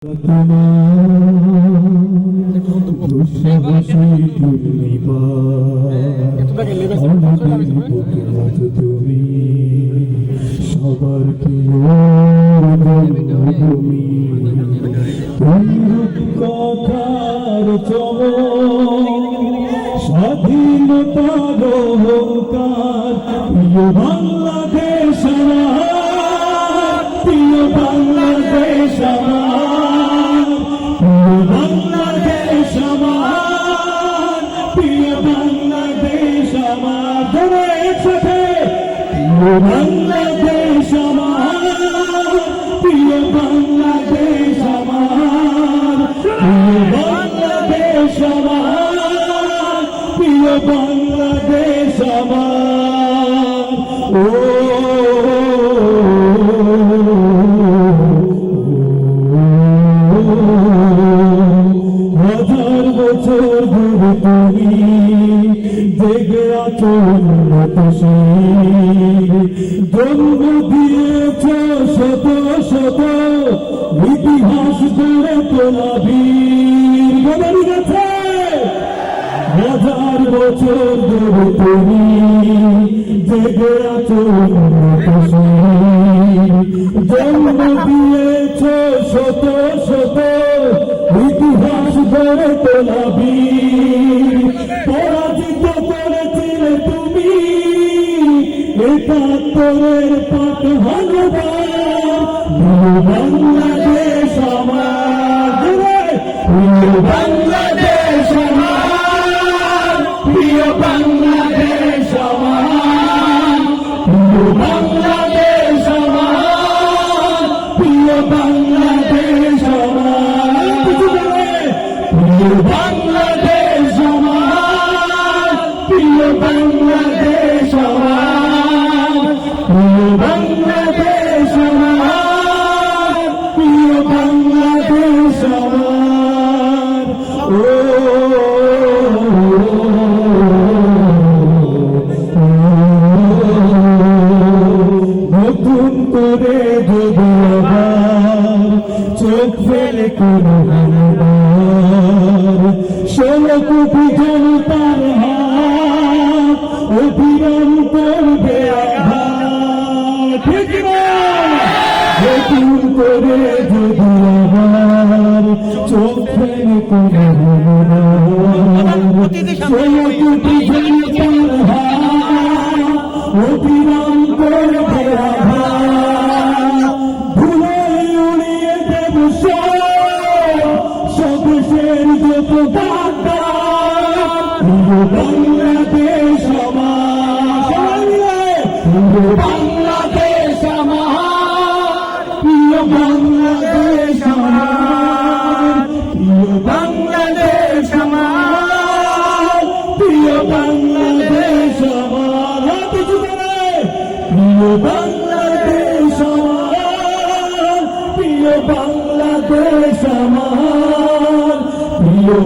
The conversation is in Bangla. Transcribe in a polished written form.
তুমি সবার কথার স্বাধীনতার অহংকার প্রিয় বাংলাদেশ আমার, প্রিয় বাংলাদেশ আমার, প্রিয় বাংলাদেশ আমার, প্রিয় বাংলাদেশ আমার, ধরে একসাথে প্রিয় বাংলাদেশ আমার, প্রিয় বাংলাদেশ আমার, প্রিয় বাংলাদেশ আমার, প্রিয় বাংলাদেশ আমার। ও হাজার বছর ধরে তুমি জেগে আছো জন্ম দিয়েছ শত শত ইতিহাস গড়ে তোলা বীর গেছে। হাজার বছর ধরে তুমি জেগে আছো জন্ম দিয়েছ শত শত ইতিহাস গড়ে তোলা বীর। পরাজিত করেছিলে তুমি ৭১-এর পাট হাজার বাংলাদেশ আমার, প্রিয় বাংলাদেশ আমার, প্রিয় বাংলাদেশ আমার, প্রিয় বাংলাদেশ আমার, প্রিয় বাংলাদেশ আমার, প্রিয় বাংলাদেশ আমার, প্রিয় বাংলাদেশ আমার, প্রিয় বাংলাদেশ আমার, প্রিয় বাংলাদেশ আমার। নতুন করে যদি আবার চোখ ফেলে কোনো ১৬ কোটি জনতার হাত অবিরাম করবে আঘাত, ঠিক না? নতুন করে যদি আবার চোখ ফেলে কোনো ১৬ কোটি জনতার হাত অবিরাম করবে আঘাত, ধুলে উড়িয়ে দেব স্বদেশের যত প্রিয় বাংলাদেশ আমার, প্রিয় বাংলাদেশ আমার, প্রিয় বাংলাদেশ আমার, প্রিয় বাংলাদেশ আমার, প্রিয় বাংলাদেশ আমার, প্রিয় বাংলাদেশ আমার, প্রিয় বাংলাদেশ আমার, প্রিয়